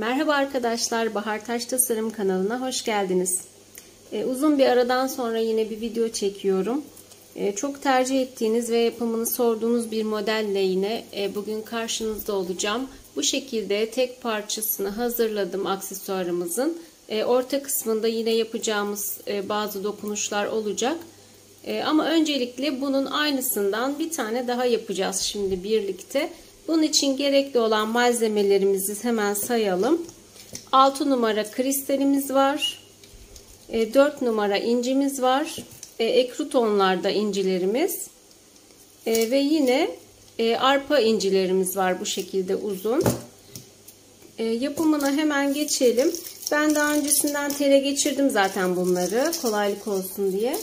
Merhaba arkadaşlar, Bahar Taş Tasarım kanalına hoş geldiniz. Uzun bir aradan sonra yine bir video çekiyorum. Çok tercih ettiğiniz ve yapımını sorduğunuz bir modelle yine bugün karşınızda olacağım. Bu şekilde tek parçasını hazırladım aksesuarımızın. Orta kısmında yine yapacağımız bazı dokunuşlar olacak. Ama öncelikle bunun aynısından bir tane daha yapacağız şimdi birlikte. Bunun için gerekli olan malzemelerimizi hemen sayalım. 6 numara kristalimiz var. 4 numara incimiz var. Ekru tonlarda incilerimiz. Ve yine arpa incilerimiz var bu şekilde uzun. Yapımına hemen geçelim. Ben daha öncesinden tele geçirdim zaten bunları kolaylık olsun diye.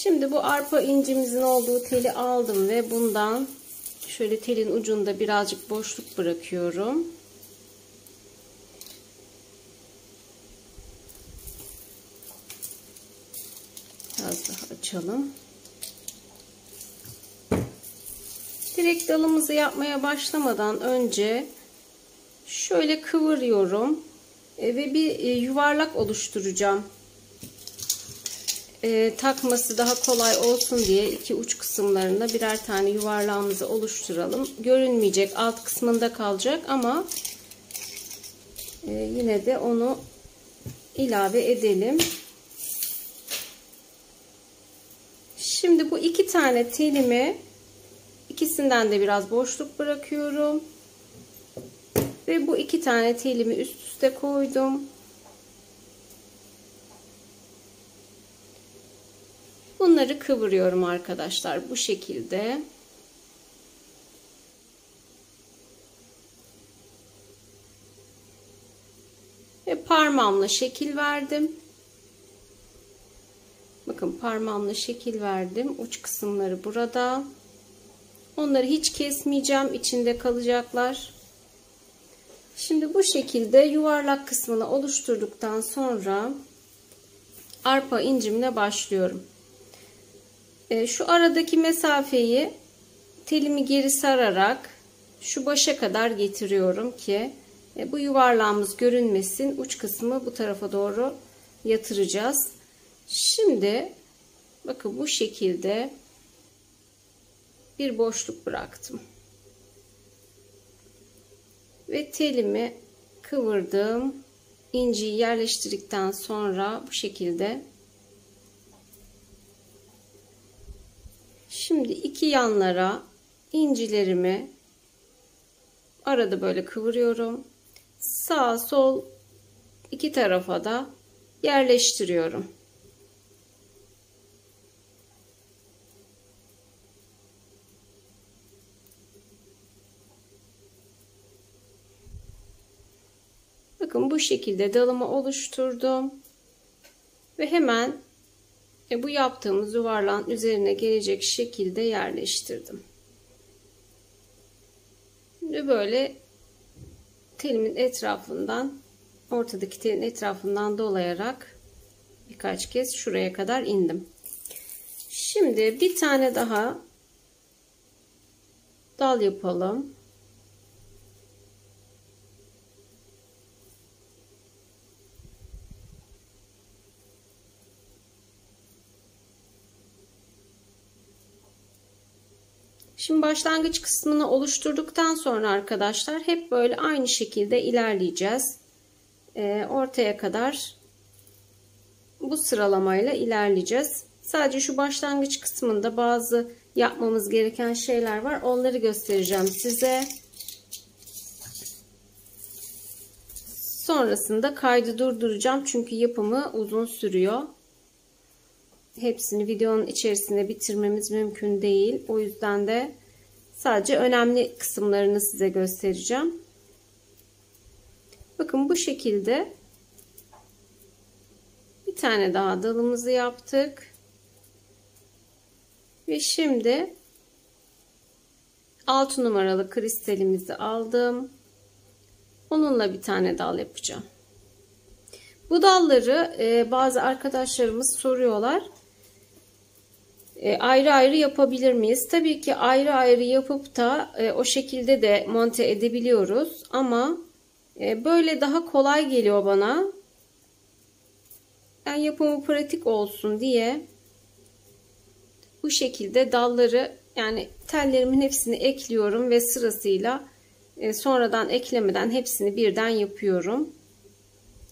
Şimdi bu arpa incimizin olduğu teli aldım ve bundan şöyle telin ucunda birazcık boşluk bırakıyorum. Biraz daha açalım. Direkt dalımızı yapmaya başlamadan önce şöyle kıvırıyorum ve bir yuvarlak oluşturacağım. Takması daha kolay olsun diye iki uç kısımlarında birer tane yuvarlağımızı oluşturalım. Görünmeyecek, alt kısmında kalacak ama yine de onu ilave edelim. Şimdi bu iki tane telimi ikisinden de biraz boşluk bırakıyorum. Ve bu iki tane telimi üst üste koydum. Bunları kıvırıyorum arkadaşlar bu şekilde. Ve parmağımla şekil verdim. Bakın parmağımla şekil verdim. Uç kısımları burada. Onları hiç kesmeyeceğim. İçinde kalacaklar. Şimdi bu şekilde yuvarlak kısmını oluşturduktan sonra arpa incimle başlıyorum. Şu aradaki mesafeyi telimi geri sararak şu başa kadar getiriyorum ki bu yuvarlağımız görünmesin. Uç kısmı bu tarafa doğru yatıracağız. Şimdi bakın bu şekilde bir boşluk bıraktım. Ve telimi kıvırdım. İnciyi yerleştirdikten sonra bu şekilde. Şimdi iki yanlara incilerimi arada böyle kıvırıyorum. Sağ sol iki tarafa da yerleştiriyorum. Bakın bu şekilde dalımı oluşturdum. Ve hemen bu yaptığımız yuvarlağın üzerine gelecek şekilde yerleştirdim. Ve böyle telimin etrafından, ortadaki telin etrafından dolayarak birkaç kez şuraya kadar indim. Şimdi bir tane daha dal yapalım. Şimdi başlangıç kısmını oluşturduktan sonra arkadaşlar hep böyle aynı şekilde ilerleyeceğiz. Ortaya kadar bu sıralamayla ilerleyeceğiz. Sadece şu başlangıç kısmında bazı yapmamız gereken şeyler var. Onları göstereceğim size. Sonrasında kaydı durduracağım. Çünkü yapımı uzun sürüyor. Hepsini videonun içerisinde bitirmemiz mümkün değil. O yüzden de sadece önemli kısımlarını size göstereceğim. Bakın bu şekilde bir tane daha dalımızı yaptık. Ve şimdi 6 numaralı kristalimizi aldım. Onunla bir tane dal yapacağım. Bu dalları bazı arkadaşlarımız soruyorlar. ayrı ayrı yapabilir miyiz? Tabii ki ayrı ayrı yapıp da o şekilde de monte edebiliyoruz. Ama böyle daha kolay geliyor bana. Ben yapımı pratik olsun diye bu şekilde dalları, yani tellerimin hepsini ekliyorum ve sırasıyla sonradan eklemeden hepsini birden yapıyorum.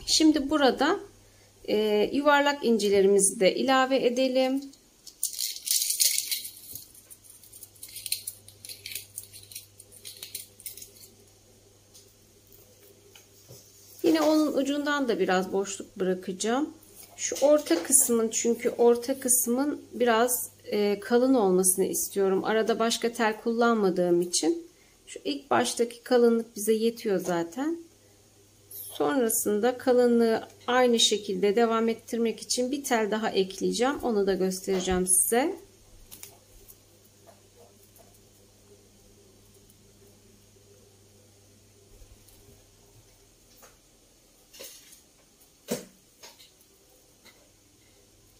Şimdi burada yuvarlak incilerimizi de ilave edelim. Yine onun ucundan da biraz boşluk bırakacağım. Şu orta kısmın, çünkü orta kısmın biraz kalın olmasını istiyorum. Arada başka tel kullanmadığım için. Şu ilk baştaki kalınlık bize yetiyor zaten. Sonrasında kalınlığı aynı şekilde devam ettirmek için bir tel daha ekleyeceğim. Onu da göstereceğim size.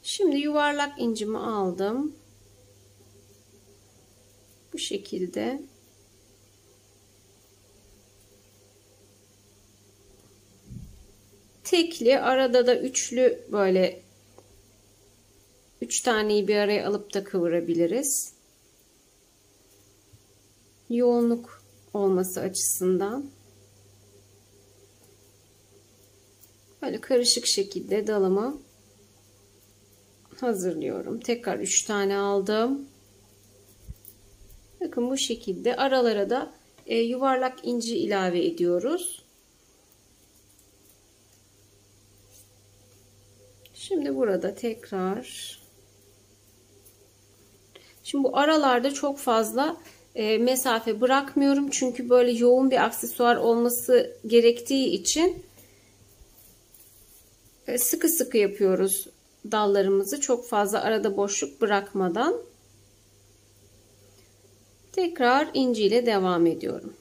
Şimdi yuvarlak incimi aldım. Bu şekilde. Tekli, arada da üçlü, böyle 3 taneyi bir araya alıp da kıvırabiliriz. Yoğunluk olması açısından. Böyle karışık şekilde dalımı hazırlıyorum. Tekrar 3 tane aldım. Bakın bu şekilde aralara da yuvarlak inci ilave ediyoruz. Şimdi burada tekrar, şimdi bu aralarda çok fazla mesafe bırakmıyorum. Çünkü böyle yoğun bir aksesuar olması gerektiği için sıkı sıkı yapıyoruz dallarımızı, çok fazla arada boşluk bırakmadan. Tekrar inci ile devam ediyorum.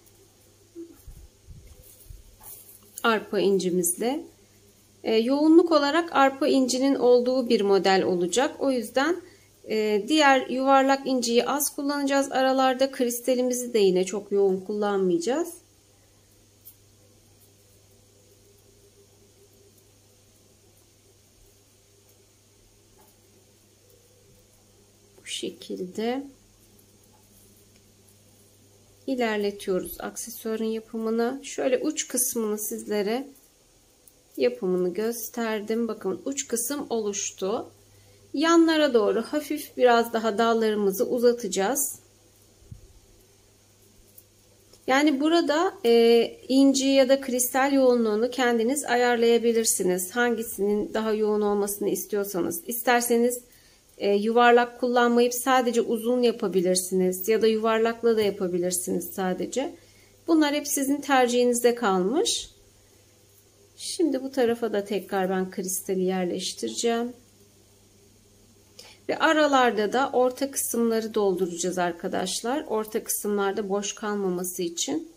Arpa incimizle. Yoğunluk olarak arpa incinin olduğu bir model olacak. O yüzden diğer yuvarlak inciyi az kullanacağız. Aralarda kristalimizi de yine çok yoğun kullanmayacağız. Bu şekilde ilerletiyoruz aksesuarın yapımını. Şöyle uç kısmını sizlere yapımını gösterdim. Bakın uç kısım oluştu. Yanlara doğru hafif biraz daha dallarımızı uzatacağız. Yani burada inci ya da kristal yoğunluğunu kendiniz ayarlayabilirsiniz. Hangisinin daha yoğun olmasını istiyorsanız. İsterseniz yuvarlak kullanmayıp sadece uzun yapabilirsiniz. Ya da yuvarlakla da yapabilirsiniz sadece. Bunlar hep sizin tercihinizde kalmış. Şimdi bu tarafa da tekrar ben kristali yerleştireceğim. Ve aralarda da orta kısımları dolduracağız arkadaşlar. Orta kısımlarda boş kalmaması için.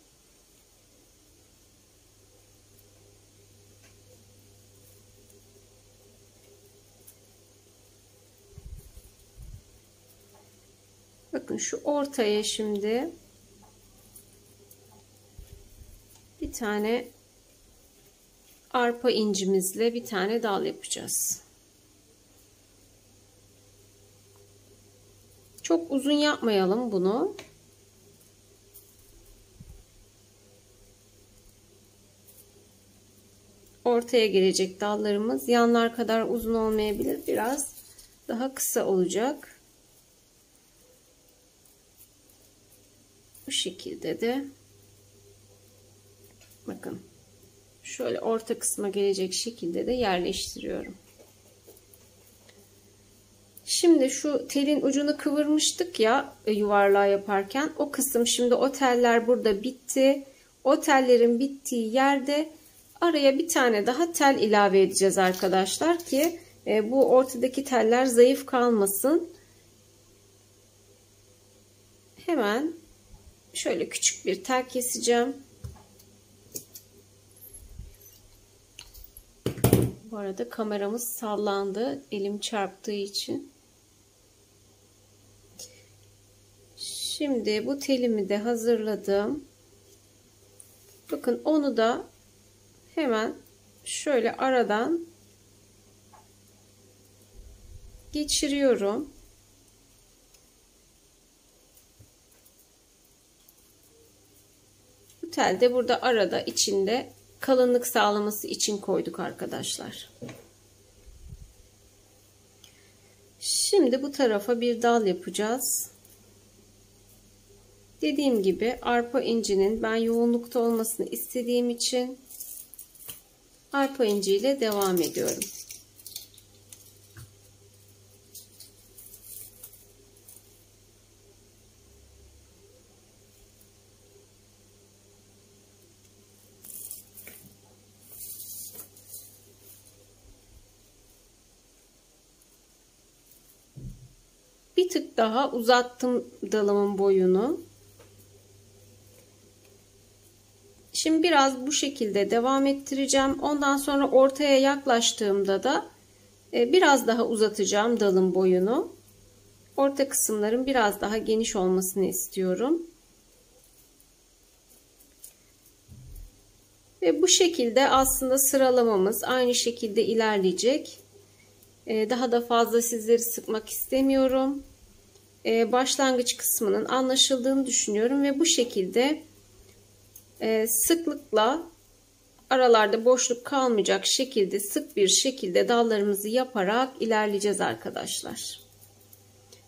Bakın şu ortaya şimdi bir tane arpa incimizle bir tane dal yapacağız. Çok uzun yapmayalım bunu. Ortaya gelecek dallarımız yanlar kadar uzun olmayabilir. Biraz daha kısa olacak. Bu şekilde de bakın şöyle orta kısma gelecek şekilde de yerleştiriyorum. Şimdi şu telin ucunu kıvırmıştık ya yuvarlağı yaparken, o kısım, şimdi o teller burada bitti. O tellerin bittiği yerde araya bir tane daha tel ilave edeceğiz arkadaşlar ki bu ortadaki teller zayıf kalmasın. Hemen şöyle küçük bir tel keseceğim. Bu arada kameramız sallandı, elim çarptığı için. Şimdi bu telimi de hazırladım. Bakın onu da hemen şöyle aradan geçiriyorum. Bu tel de burada arada içinde kalınlık sağlaması için koyduk arkadaşlar. Şimdi bu tarafa bir dal yapacağız. Dediğim gibi arpa incinin ben yoğunlukta olmasını istediğim için arpa inci ile devam ediyorum. Bir tık daha uzattım dalımın boyunu. Şimdi biraz bu şekilde devam ettireceğim. Ondan sonra ortaya yaklaştığımda da biraz daha uzatacağım dalın boyunu. Orta kısımların biraz daha geniş olmasını istiyorum. Ve bu şekilde aslında sıralamamız aynı şekilde ilerleyecek. Daha da fazla sizleri sıkmak istemiyorum. Başlangıç kısmının anlaşıldığını düşünüyorum ve bu şekilde sıklıkla aralarda boşluk kalmayacak şekilde sık bir şekilde dallarımızı yaparak ilerleyeceğiz arkadaşlar.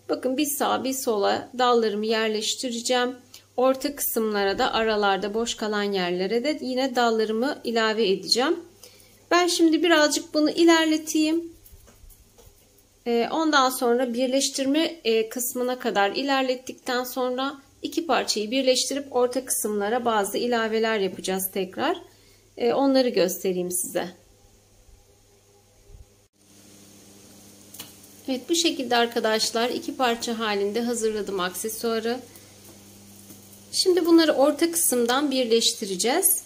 Bakın bir sağa bir sola dallarımı yerleştireceğim. Orta kısımlara da aralarda boş kalan yerlere de yine dallarımı ilave edeceğim. Ben şimdi birazcık bunu ilerleteyim. Ondan sonra birleştirme kısmına kadar ilerlettikten sonra iki parçayı birleştirip orta kısımlara bazı ilaveler yapacağız tekrar. Onları göstereyim size. Evet, bu şekilde arkadaşlar iki parça halinde hazırladım aksesuarı. Şimdi bunları orta kısımdan birleştireceğiz.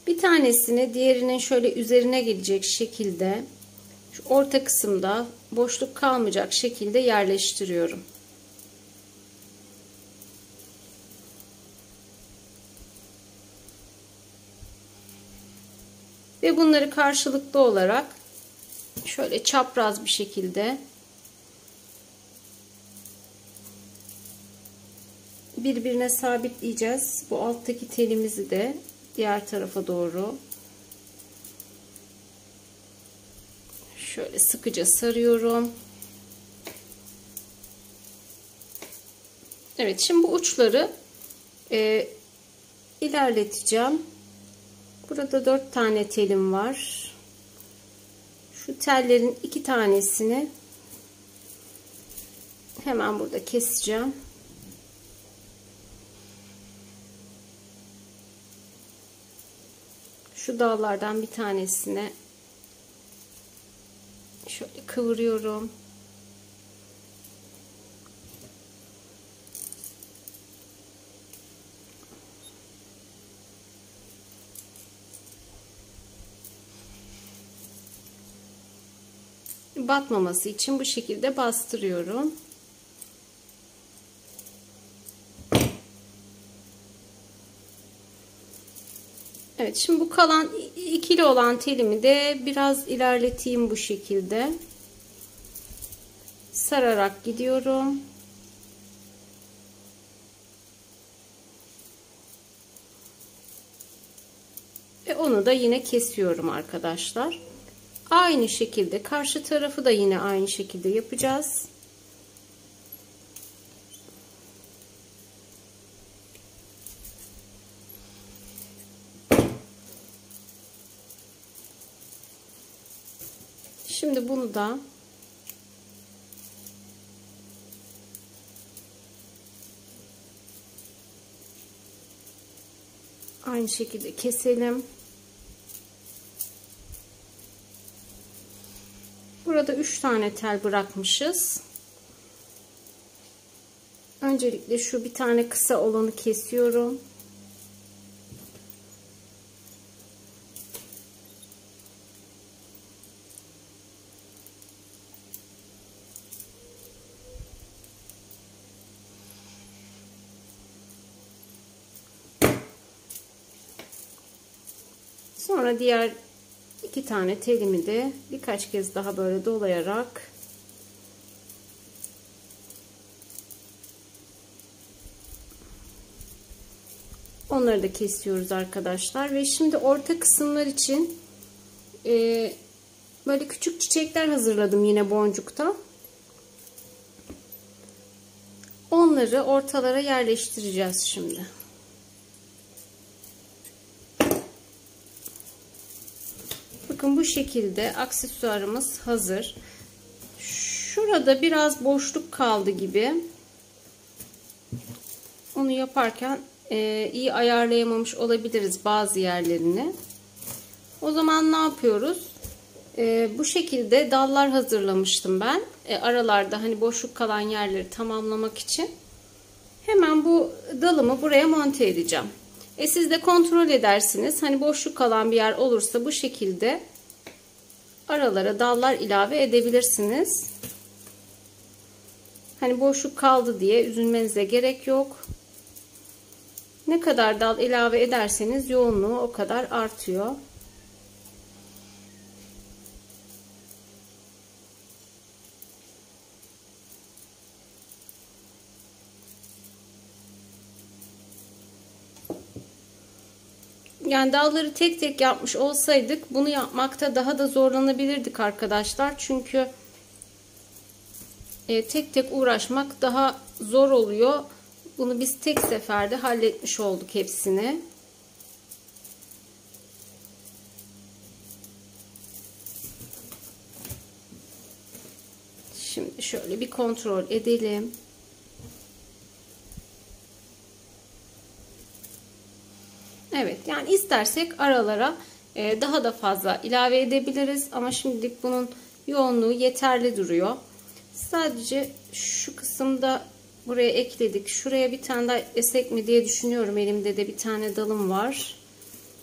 Bir tanesini diğerinin şöyle üzerine gelecek şekilde şu orta kısımda boşluk kalmayacak şekilde yerleştiriyorum. Ve bunları karşılıklı olarak şöyle çapraz bir şekilde birbirine sabitleyeceğiz. Bu alttaki telimizi de diğer tarafa doğru şöyle sıkıca sarıyorum. Evet, şimdi bu uçları ilerleteceğim. Burada 4 tane telim var. Şu tellerin 2 tanesini hemen burada keseceğim. Şu dallardan bir tanesine şöyle kıvırıyorum. Batmaması için bu şekilde bastırıyorum. Evet, şimdi bu kalan ikili olan telimi de biraz ilerleteyim bu şekilde. Sararak gidiyorum. Ve onu da yine kesiyorum arkadaşlar. Aynı şekilde karşı tarafı da yine aynı şekilde yapacağız. Şimdi bunu da aynı şekilde keselim. Burada 3 tane tel bırakmışız. Öncelikle şu bir tane kısa olanı kesiyorum. Sonra diğer 2 tane telimi de birkaç kez daha böyle dolayarak onları da kesiyoruz arkadaşlar. Ve şimdi orta kısımlar için böyle küçük çiçekler hazırladım yine boncuktan. Onları ortalara yerleştireceğiz şimdi. Bakın bu şekilde aksesuarımız hazır. Şurada biraz boşluk kaldı gibi. Onu yaparken iyi ayarlayamamış olabiliriz bazı yerlerini. O zaman ne yapıyoruz? Bu şekilde dallar hazırlamıştım ben. Aralarda hani boşluk kalan yerleri tamamlamak için. Hemen bu dalımı buraya monte edeceğim. Siz de kontrol edersiniz. Hani boşluk kalan bir yer olursa bu şekilde aralara dallar ilave edebilirsiniz. Hani boşluk kaldı diye üzülmenize gerek yok. Ne kadar dal ilave ederseniz yoğunluğu o kadar artıyor. Yani dalları tek tek yapmış olsaydık bunu yapmakta daha da zorlanabilirdik arkadaşlar. Çünkü tek tek uğraşmak daha zor oluyor. Bunu biz tek seferde halletmiş olduk hepsini. Şimdi şöyle bir kontrol edelim. Evet, yani istersek aralara daha da fazla ilave edebiliriz. Ama şimdilik bunun yoğunluğu yeterli duruyor. Sadece şu kısımda buraya ekledik. Şuraya bir tane daha eklesek mi diye düşünüyorum. Elimde de bir tane dalım var.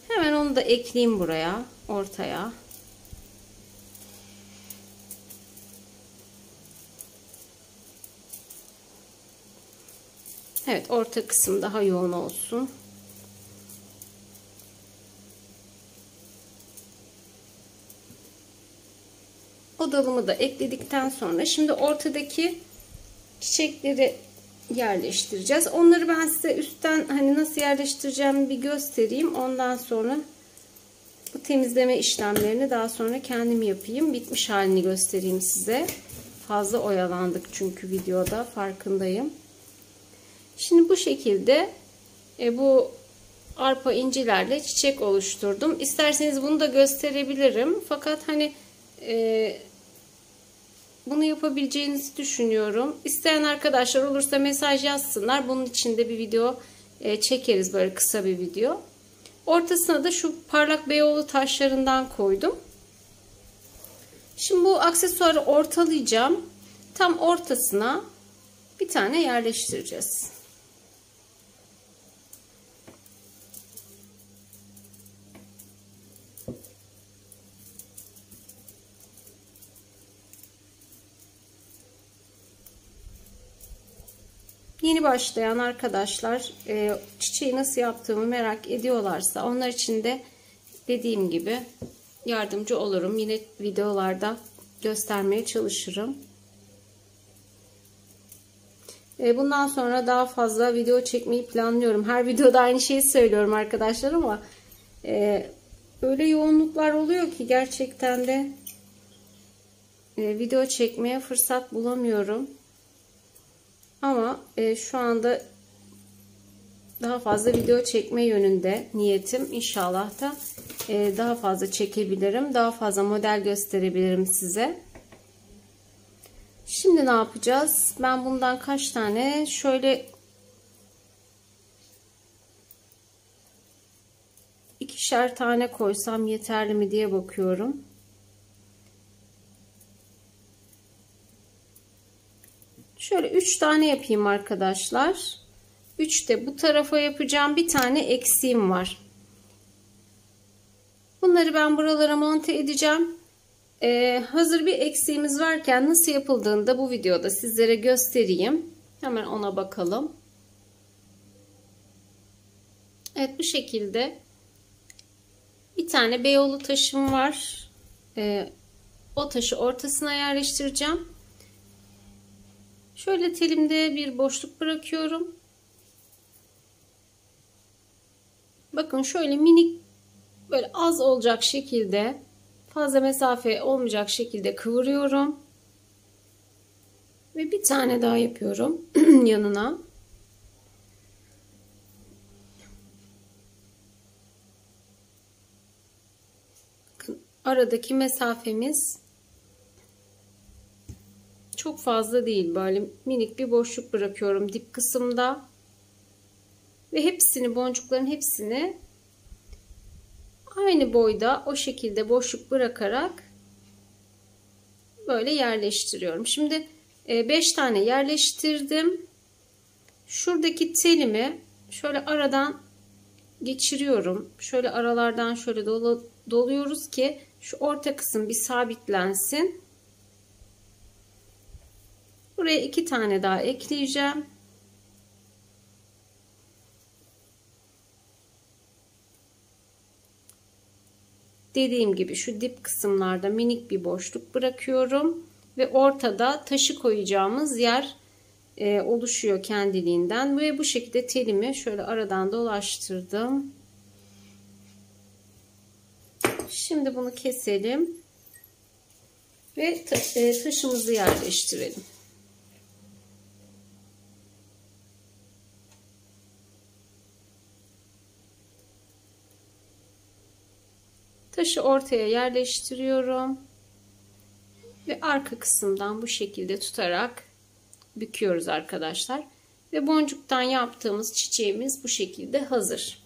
Hemen onu da ekleyeyim buraya, ortaya. Evet, orta kısım daha yoğun olsun. O dalımı da ekledikten sonra şimdi ortadaki çiçekleri yerleştireceğiz. Onları ben size üstten hani nasıl yerleştireceğimi bir göstereyim. Ondan sonra bu temizleme işlemlerini daha sonra kendim yapayım. Bitmiş halini göstereyim size. Fazla oyalandık çünkü videoda, farkındayım. Şimdi bu şekilde bu arpa incilerle çiçek oluşturdum. İsterseniz bunu da gösterebilirim. Fakat hani bunu yapabileceğinizi düşünüyorum. İsteyen arkadaşlar olursa mesaj yazsınlar. Bunun için de bir video çekeriz, böyle kısa bir video. Ortasına da şu parlak beyoğlu taşlarından koydum. Şimdi bu aksesuarı ortalayacağım. Tam ortasına bir tane yerleştireceğiz. Yeni başlayan arkadaşlar çiçeği nasıl yaptığımı merak ediyorlarsa onlar için de dediğim gibi yardımcı olurum. Yine videolarda göstermeye çalışırım. Bundan sonra daha fazla video çekmeyi planlıyorum. Her videoda aynı şeyi söylüyorum arkadaşlar ama öyle yoğunluklar oluyor ki gerçekten de video çekmeye fırsat bulamıyorum. Ama şu anda daha fazla video çekme yönünde niyetim. İnşallah da daha fazla çekebilirim. Daha fazla model gösterebilirim size. Şimdi ne yapacağız? Ben bundan kaç tane şöyle ikişer tane koysam yeterli mi diye bakıyorum. Şöyle 3 tane yapayım arkadaşlar. 3 de bu tarafa yapacağım. Bir tane eksiğim var. Bunları ben buralara monte edeceğim. Hazır bir eksiğimiz varken nasıl yapıldığını da bu videoda sizlere göstereyim. Hemen ona bakalım. Evet, bu şekilde Bir tane Beyoğlu taşım var. O taşı ortasına yerleştireceğim. Şöyle telimde bir boşluk bırakıyorum. Bakın şöyle minik, böyle az olacak şekilde, fazla mesafe olmayacak şekilde kıvırıyorum. Ve bir tane daha yapıyorum yanına. Bakın aradaki mesafemiz çok fazla değil. Böyle minik bir boşluk bırakıyorum dip kısımda. Ve hepsini, boncukların hepsini aynı boyda o şekilde boşluk bırakarak böyle yerleştiriyorum. Şimdi 5 tane yerleştirdim. Şuradaki telimi şöyle aradan geçiriyorum. Şöyle aralardan şöyle doluyoruz ki şu orta kısım bir sabitlensin. Buraya 2 tane daha ekleyeceğim. Dediğim gibi şu dip kısımlarda minik bir boşluk bırakıyorum ve ortada taşı koyacağımız yer oluşuyor kendiliğinden. Ve bu şekilde telimi şöyle aradan dolaştırdım. Şimdi bunu keselim ve taşımızı yerleştirelim. Taşı ortaya yerleştiriyorum ve arka kısımdan bu şekilde tutarak büküyoruz arkadaşlar. Ve boncuktan yaptığımız çiçeğimiz bu şekilde hazır.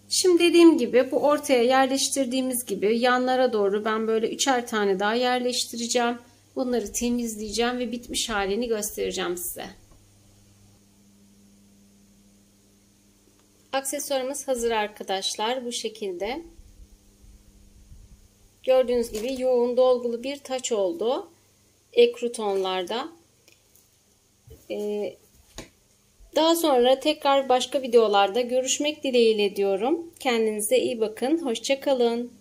Şimdi dediğim gibi bu ortaya yerleştirdiğimiz gibi yanlara doğru ben böyle 3'er tane daha yerleştireceğim. Bunları temizleyeceğim ve bitmiş halini göstereceğim size. Aksesuarımız hazır arkadaşlar, bu şekilde. Gördüğünüz gibi yoğun dolgulu bir taç oldu. Ekru tonlarda. Daha sonra tekrar başka videolarda görüşmek dileğiyle diyorum. Kendinize iyi bakın. Hoşça kalın.